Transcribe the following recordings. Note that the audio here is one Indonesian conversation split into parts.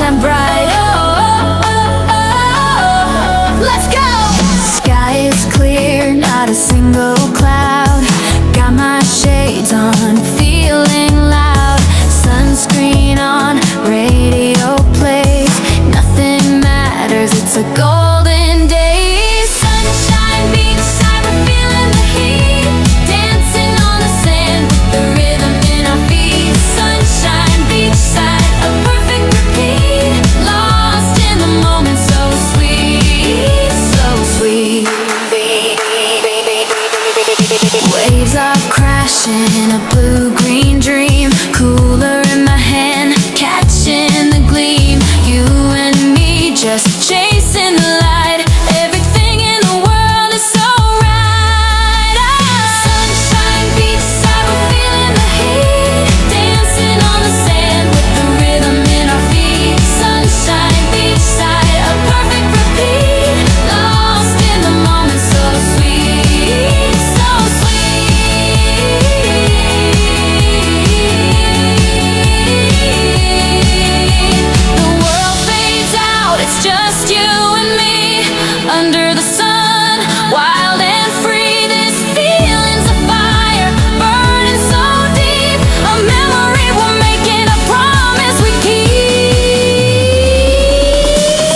sunshine bright. Oh, oh, oh, oh. Let's go. Sky is clear, not a single cloud. Got my shades on, feeling loud. Sunscreen on, radio plays. Nothing matters, it's a golden day. Sunshine, beachside, we're feeling the heat. Dancing on the sand with the rhythm in our feet. Sunshine, beachside, a perfect repeat. Lost in the moment, so sweet, so sweet. Waves are crashing, a blue-green dream. Cooler in my hand, catching the gleam. You and me just chasing the light. Everything in the world is so right. Sunshine, beachside, we're feeling the heat. Dancing on the sand with the rhythm in our feet. Sunshine, beachside, a perfect repeat. Lost in the moment, so sweet, so sweet. The world fades out, it's just you and me. Under the sun, wild and free. This feeling's a fire, burning so deep. A memory we're making, a promise we keep.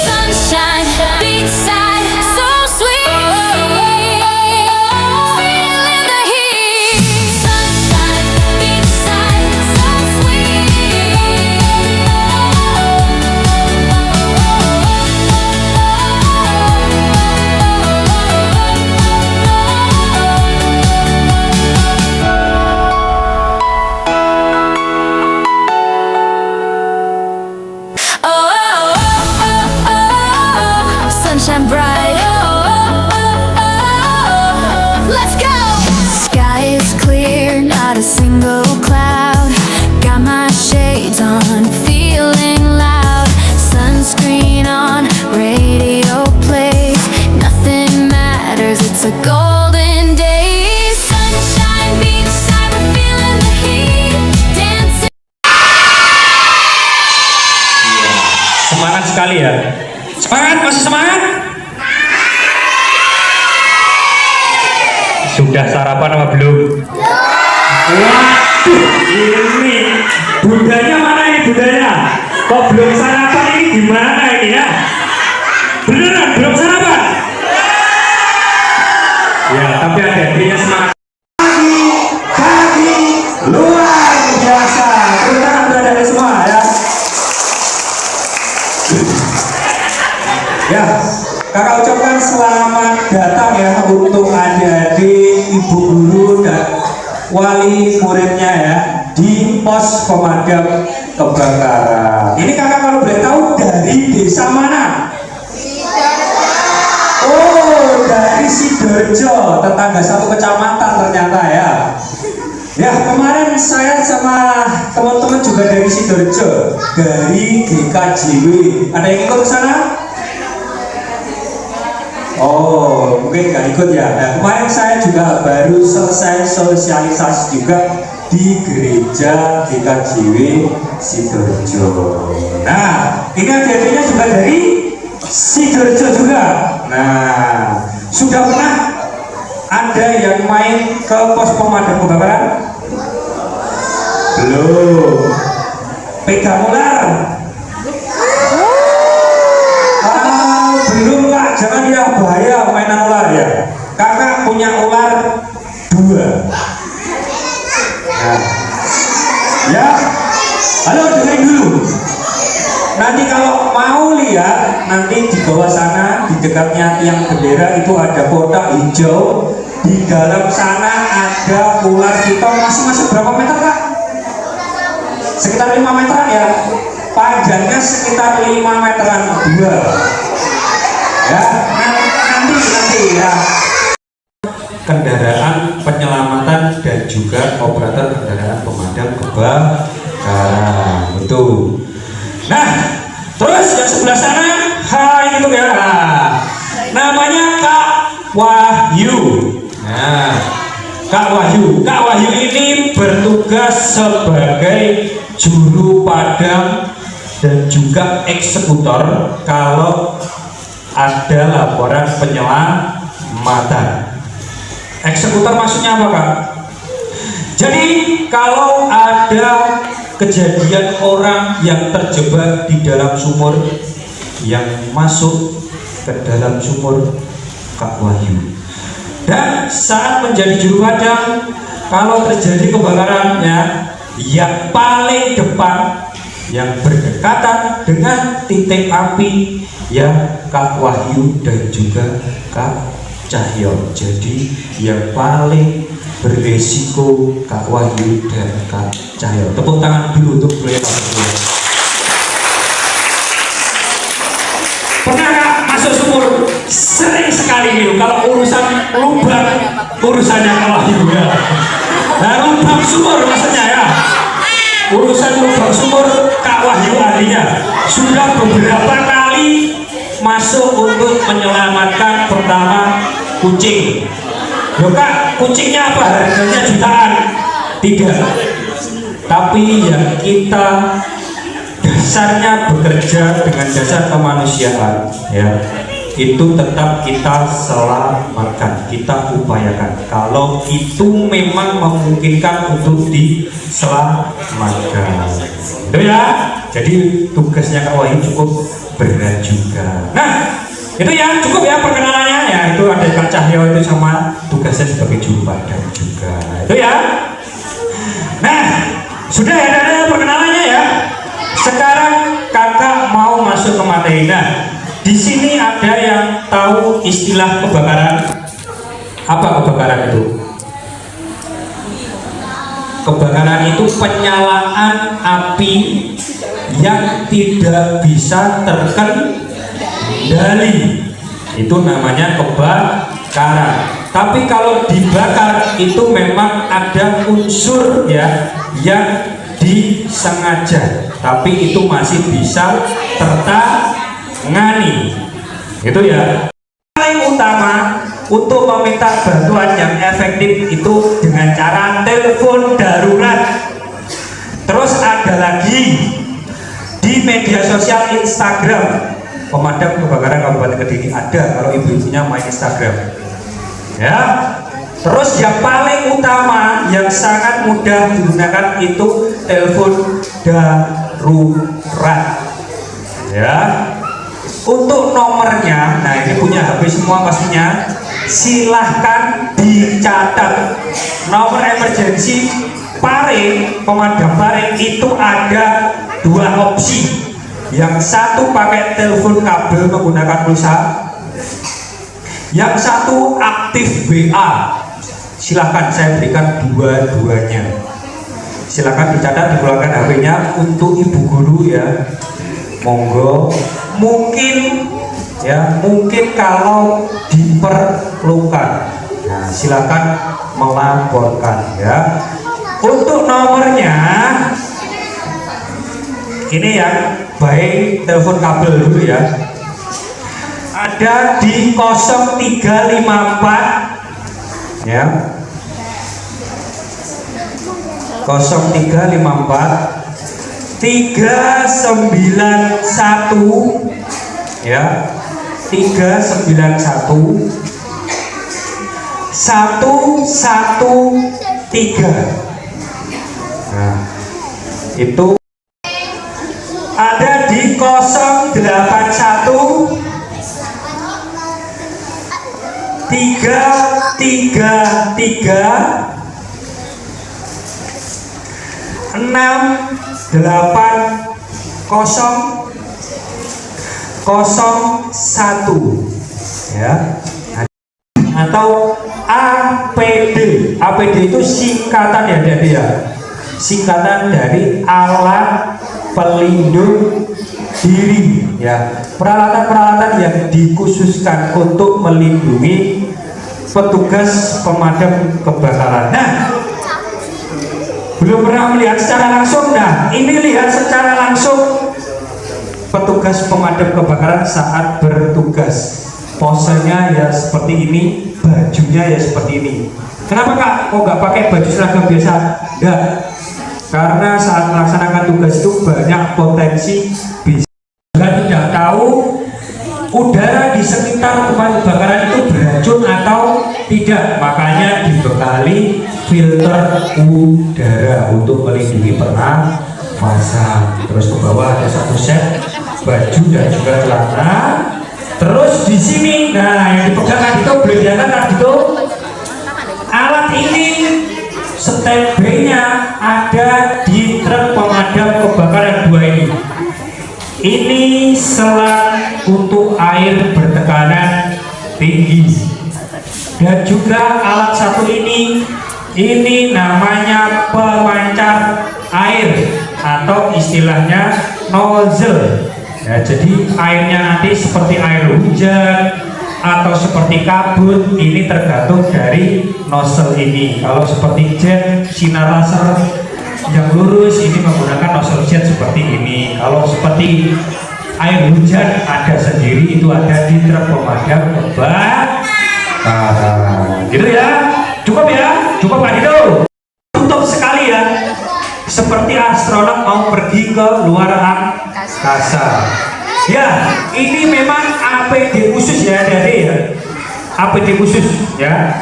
Sunshine, beachside, so sweet. Feeling the heat. Sunshine, beachside, so sunshine bright. Let's go. Sky is clear, not a single cloud. Got my shades on, feeling loud. Sunscreen on, radio plays. Nothing matters, it's a golden day. Sunshine, beachside, we're feeling the heat. Dancing. Semangat sekali ya. Semangat, masih semangat? Sudah sarapan apa belum? Waduh, ini budanya mana ini budanya? Kok belum sarapan ini gimana ini ya? Beneran belum sarapan? Ya, tapi ada intinya semangat. Pagi luar biasa. Terima kasih semua ya. Ya, kakak ucapkan selamat datang ya untuk adik-adik, ibu guru dan wali muridnya ya di pos pemadam kebakaran. Ini kakak kalau boleh tahu dari desa mana? Oh, dari Sidoarjo, tetangga satu kecamatan ternyata ya. Ya, kemarin saya sama teman-teman juga dari Sidoarjo, dari GKJW. Ada yang ikut ke sana? Oh, mungkin nggak ikut ya. Nah, kemarin saya juga baru selesai sosialisasi juga di gereja GKJW Sidoarjo. Nah, ini adik-adiknya juga dari Sidoarjo juga. Nah, sudah pernah ada yang main ke pos pemadam kebakaran? Belum. Pegang ular? Belum kak, jangan ya, bahaya mainan ular ya. Kakak punya ular 2. Nah. Ya, halo dengerin dulu. Nanti kalau mau lihat, nanti di bawah sana di dekatnya tiang bendera itu ada kotak hijau. Di dalam sana ada ular piton. Masih berapa meter kak? Sekitar 5 meteran ya. Panjangnya sekitar 5 meteran 2. Ya, nanti ya. Kendaraan penyelamatan dan juga operator kendaraan pemadam kebakaran itu. Nah, terus yang sebelah sana, hai itu ya. Namanya Kak Wahyu. Nah, Kak Wahyu ini bertugas sebagai juru padam dan juga eksekutor kalau ada laporan penyelamatan. Eksekutor maksudnya apa, Kak? Jadi kalau ada kejadian orang yang terjebak di dalam sumur, yang masuk ke dalam sumur Kak Wahyu, dan saat menjadi juru padam, kalau terjadi kebakarannya, yang paling depan yang berdekatan dengan titik api ya Kak Wahyu dan juga Kak Cahyo. Jadi yang paling beresiko Kak Wahyu dan Kak Cahyo. Tepuk tangan dulu untuk beliau. Pernah Kak masuk sumur? Sering sekali nih. Kalau urusan lubang, urusannya Kak Wahyu ya. Nah, lubang sumur maksudnya ya. Urusan lubang sumur Kak Wahyu ahlinya. Sudah beberapa kali masuk untuk menyelamatkan pertama kucing. Loh Kak, kucingnya apa? Harganya jutaan? Tidak. Tapi yang kita dasarnya bekerja dengan dasar kemanusiaan ya, itu tetap kita selamatkan, kita upayakan kalau itu memang memungkinkan untuk diselamatkan. Itu ya. Jadi tugasnya Kak Wahyu cukup berat juga. Nah, itu ya cukup ya perkenalannya ya. Itu ada Kak Cahyo itu sama tugasnya sebagai juru padam juga. Itu ya. Nah, sudah ya ada perkenalannya ya. Sekarang kakak mau masuk ke materi. Nah, di sini ada yang tahu istilah kebakaran? Apa kebakaran itu? Kebakaran itu penyalaan api yang tidak bisa terkendali. Itu namanya kebakaran. Tapi kalau dibakar itu memang ada unsur ya yang disengaja, tapi itu masih bisa tertangani. Itu ya. Paling utama untuk meminta bantuan yang efektif itu dengan cara telepon darurat. Terus ada lagi di media sosial Instagram. Pemadam kebakaran Kabupaten Kediri ada, kalau ibu-ibunya main Instagram. Ya. Terus yang paling utama yang sangat mudah digunakan itu telepon darurat. Ya. Untuk nomornya, nah ini punya HP semua pastinya, silahkan dicatat. Nomor emergency paring, pemadam paring itu ada dua opsi. Yang satu pakai telepon kabel menggunakan pulsa, yang satu aktif WA. Silahkan saya berikan dua-duanya. Silahkan dicatat, dikeluarkan HP-nya untuk ibu guru ya. Monggo. Mungkin ya, mungkin kalau diperlukan, nah silakan melaporkan ya. Untuk nomornya ini ya, baik telepon kabel dulu ya, ada di 0354 ya, 0354 391 ya, 391 113. Nah, itu ada di 081 333 68001 ya, atau APD. APD itu singkatan ya, singkatan dari alat pelindung diri ya, peralatan-peralatan yang dikhususkan untuk melindungi petugas pemadam kebakaran. Nah, belum pernah melihat secara langsung, nah ini lihat secara langsung petugas pemadam kebakaran saat bertugas. Posenya ya seperti ini, bajunya ya seperti ini. Kenapa Kak kok nggak pakai baju seragam biasa? Enggak, karena saat melaksanakan tugas itu banyak sangat potensi bisa juga tidak tahu udara di sekitar tempat kebakaran itu beracun atau tidak, makanya dibekali filter udara untuk melindungi pernafasan. Terus ke bawah ada satu set baju dan juga celana. Terus di sini, nah yang dipegang tadi itu belanjakan tadi itu alat ini standby-nya ada di truk pemadam kebakaran 2 ini. Ini selang untuk air bertekanan tinggi dan juga alat satu ini namanya pemancar air atau istilahnya nozzle ya, jadi airnya nanti seperti air hujan atau seperti kabut, ini tergantung dari nozzle ini. Kalau seperti jet sinar laser yang lurus ini menggunakan nozzle jet seperti ini. Kalau seperti air hujan ada sendiri, itu ada di truk pemadam kebakaran. Gitu ya, cukup ya, cukup Pak Dito. Tutup sekali ya, seperti astronot mau pergi ke luar angkasa. Ya, ini memang APD khusus ya, dari ya, APD khusus ya.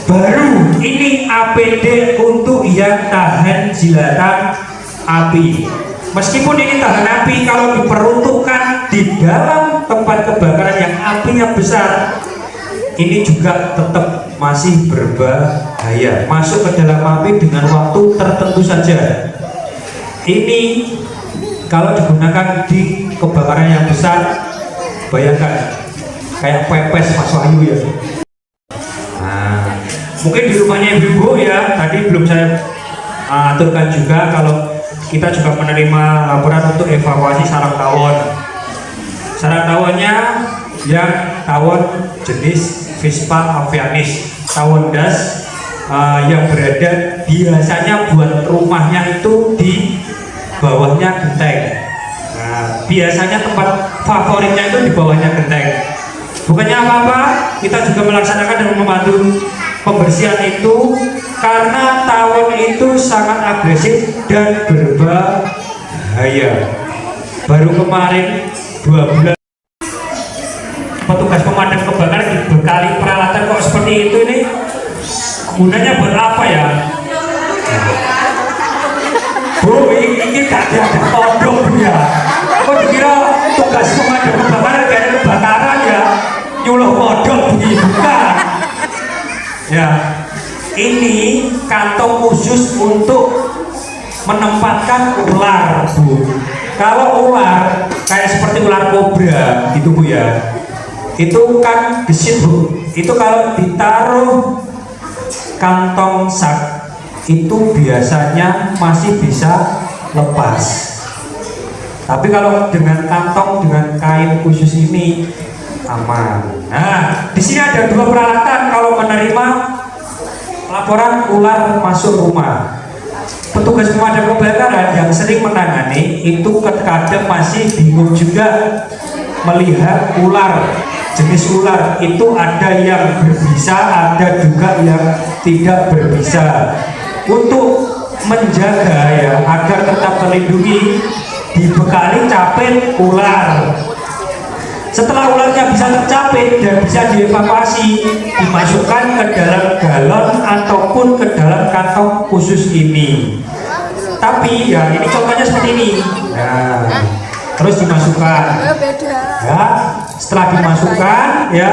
Baru ini APD untuk yang tahan jilatan api. Meskipun ini tahan api, kalau diperuntukkan di dalam tempat kebakaran yang apinya besar, ini juga tetap masih berbahaya. Masuk ke dalam api dengan waktu tertentu saja. Ini kalau digunakan di kebakaran yang besar, bayangkan kayak pepes Mas Wahyu ya. Nah, mungkin di rumahnya ibu-ibu ya, tadi belum saya aturkan juga kalau kita juga menerima laporan untuk evakuasi sarang tawon. Sarang tawonnya yang tawon jenis Vespa avianis, tawon das yang berada biasanya buat rumahnya itu di bawahnya genteng. Nah, biasanya tempat favoritnya itu di bawahnya genteng. Bukannya apa-apa, kita juga melaksanakan dan membantu pembersihan itu karena tawon itu sangat agresif dan berbahaya. Baru kemarin 2 bulan petugas pemadam kebakaran dibekali peralatan kok seperti itu, ini gunanya buat apa ya? Bu, ini gak ada kodok ya. Kok dikira tugas pemadam kebakaran kayak kebakaran ya? Nyuluh kodok begitu, bukan? Ya, ini kantong khusus untuk menempatkan ular, Bu. Kalau ular kayak seperti ular kobra gitu Bu ya, itu kan gesit Bu. Itu kalau ditaruh kantong sak itu biasanya masih bisa lepas. Tapi kalau dengan kantong dengan kain khusus ini aman. Nah, di sini ada 2 peralatan kalau menerima laporan ular masuk rumah. Petugas pemadam kebakaran yang sering menangani itu kadang masih bingung juga melihat ular, jenis ular itu ada yang berbisa, ada juga yang tidak berbisa. Untuk menjaga ya agar tetap terlindungi, dibekali capit ular. Setelah ularnya bisa tercapit dan bisa dievakuasi, dimasukkan ke dalam galon ataupun ke dalam kantong khusus ini. Tapi ya ini contohnya seperti ini. Nah, terus dimasukkan. Ya, setelah dimasukkan ya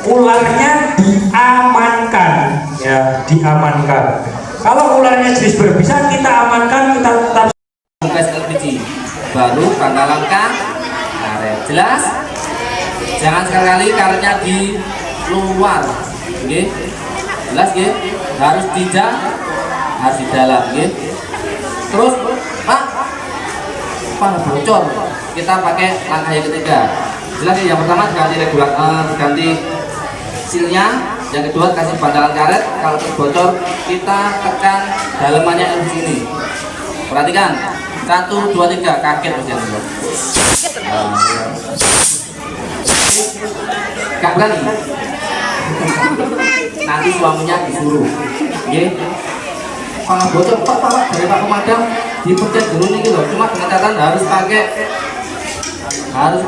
ularnya diamankan. Ya, diamankan. Kalau ularnya jenis berbisa kita amankan, kita tetap gas LPG. Baru pangkalan karet. Jelas? Jangan sekali-kali karetnya di luar, oke? Jelas, oke? Harus di harus di dalam, oke? Terus, Pak, pada bocor, kita pakai langkah yang ketiga. Jelas ya, yang pertama ganti regulator, ganti silnya. Yang kedua kasih bantalan karet. Kalau terbocor, kita tekan dalemannya di sini. Perhatikan, 1, 2, 3, kaget Mas Yan. Gak berani. Nanti suaminya disuruh. Kalau bocor, Pak dari Pak Pemadam, dipencet dulu nih gitu. Cuma dengan catatan harus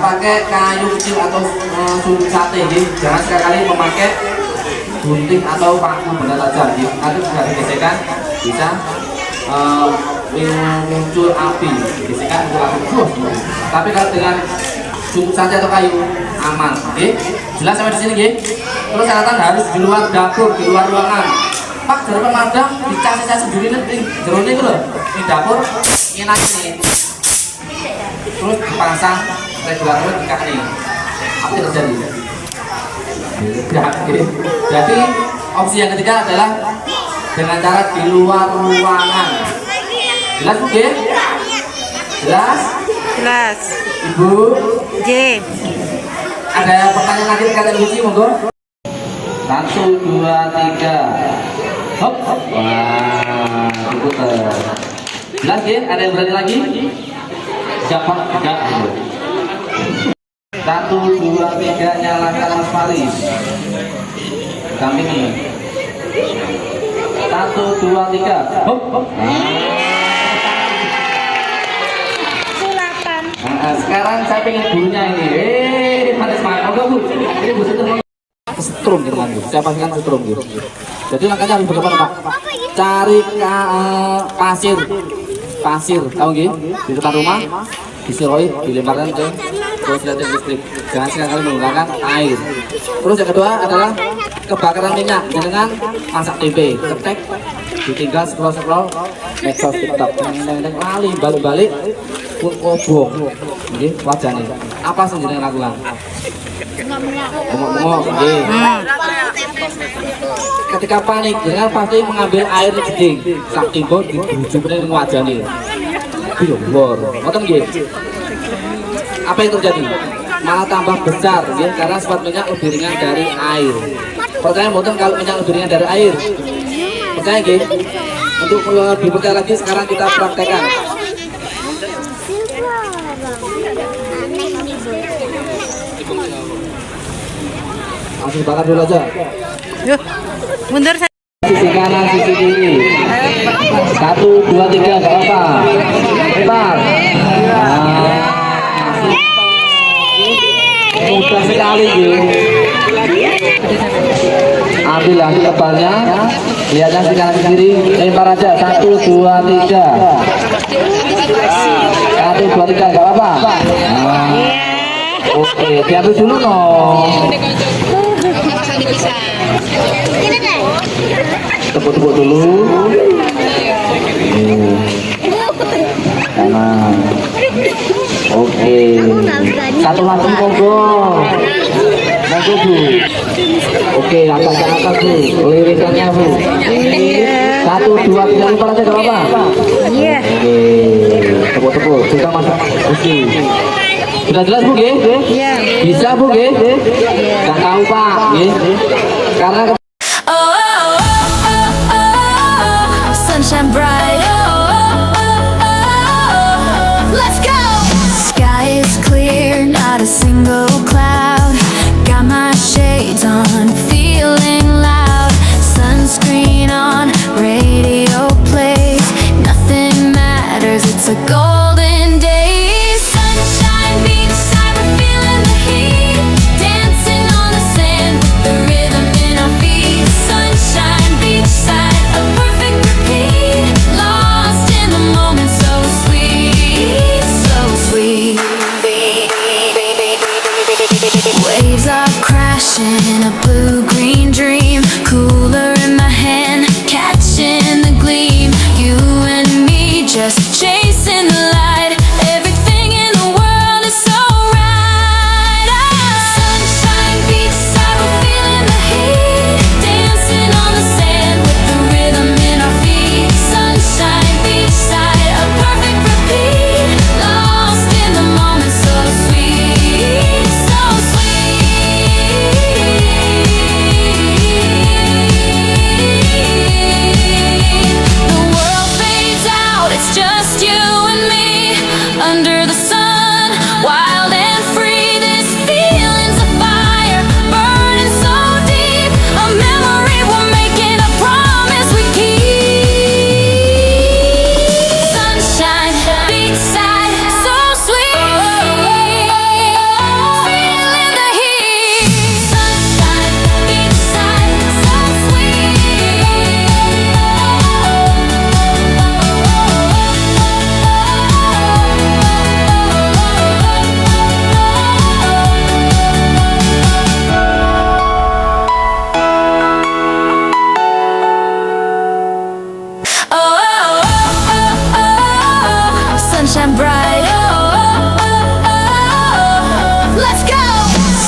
pakai kayu kecil atau sulit sate gitu. Jangan sekali-kali memakai gunting atau paku benda tajam gitu. Nanti bisa digesekkan, bisa muncul api, gesekan muncul api. Tapi kalau dengan sulit sate atau kayu aman, oke? Jelas sampai di sini, gitu. Terus catatan harus di luar dapur, di luar ruangan. Pak, dari pemadam dicas-cas sendiri nih, jeruk ini loh. Ini dapur, ini nih. Terus dipasang regulator di kaki. Apa yang terjadi? Jadi opsi yang ketiga adalah dengan cara di luar ruangan. Jelas Bu? Jelas? Jelas. Ibu? J. Ada pertanyaan lagi kata Lucy, monggo. 1, 2, 3. Hop, hop. Wah, diputer. Jelas ya? Ada yang berani lagi? Siapa? Enggak. 1, 2, 3, nyalakan Mas Faris. Kami ini. 1, 2, 3. Hop, hop. Nah, sekarang saya pengen gurunya ini. Pada semangat. Oke Bu. Ini Bu setrum. Setrum gitu kan Bu. Saya pastikan setrum gitu. Jadi langkahnya harus bagaimana Pak? Cari pasir, tahu nggih? Di depan rumah, disiroi, dilemparkan ke konsleting listrik. Jangan sekali menggunakan air. Terus yang kedua adalah kebakaran minyak dengan masak tempe, ketek, ditinggal scroll, medsos TikTok, neng lali balik-balik, pun obong, nggih wajane. Apa sing jenenge lakukan? Ngomong, nggih. Ketika panik, jangan pasti mengambil air di jeding, sak timbul dibujukne ning wajane. Piye lor, ngoten nggih. Apa yang terjadi? Malah tambah besar, nggih, karena sifat minyak lebih ringan dari air. Percaya mboten kalau minyak lebih ringan dari air? Percaya nggih? Untuk lebih percaya lagi sekarang kita praktekkan. Langsung bakar dulu aja. Yuk, mundur saya. Sisi kanan, sisi kiri. 1, 2, 3, gak apa-apa. Cepat. Mudah sekali gitu. Ambil lagi tebalnya. Lihatnya sisi kanan, sisi kiri. Lempar aja. 1, 2, 3. 1, 2, 3, gak apa-apa. Oke, diambil dulu no. Tepuk-tepuk dulu. Kanan. Oke. Satu langsung monggo. Monggo Bu. Oke, atas ke atas Bu. Lirikannya Bu. 1, 2, 3, lempar aja gak apa-apa. Iya. Oke. Tepuk-tepuk. Kita masuk. Oke. Sudah jelas Bu, nggih? Iya. Bisa Bu, nggih? Enggak tahu Pak, nggih. Karena sunshine bright. Let's go. Sky is clear, not a single cloud. Got my shades on, feeling loud. Sunscreen on, radio plays. Nothing matters, it's a golden day. Sunshine beachside, we're feeling the heat. Dancing on the sand with the rhythm in our feet. Sunshine beachside, a perfect repeat. Lost in the moment, so sweet, so sweet. Waves are crashing, a blue-green dream. Cooler in my hand, catching the gleam. You and me just chasing the light. Every sunshine bright. Let's go.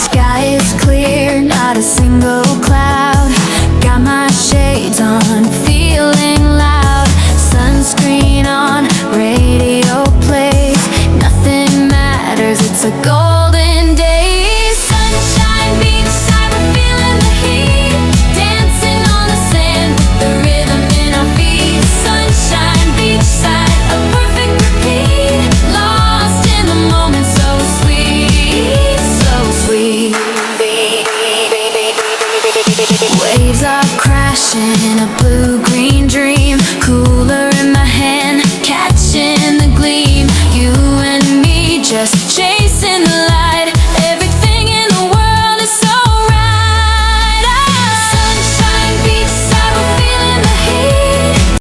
Sky is clear, not a single cloud. Got my shades on, feeling loud. Sunscreen on, radio plays. Nothing matters, it's a golden day. Sunshine, beachside, we're feeling the heat. Dancing on the sand with the rhythm in our feet. Sunshine, beachside, a perfect repeat. Lost in the moment, so sweet, so sweet. Waves are crashing, a blue-green dream.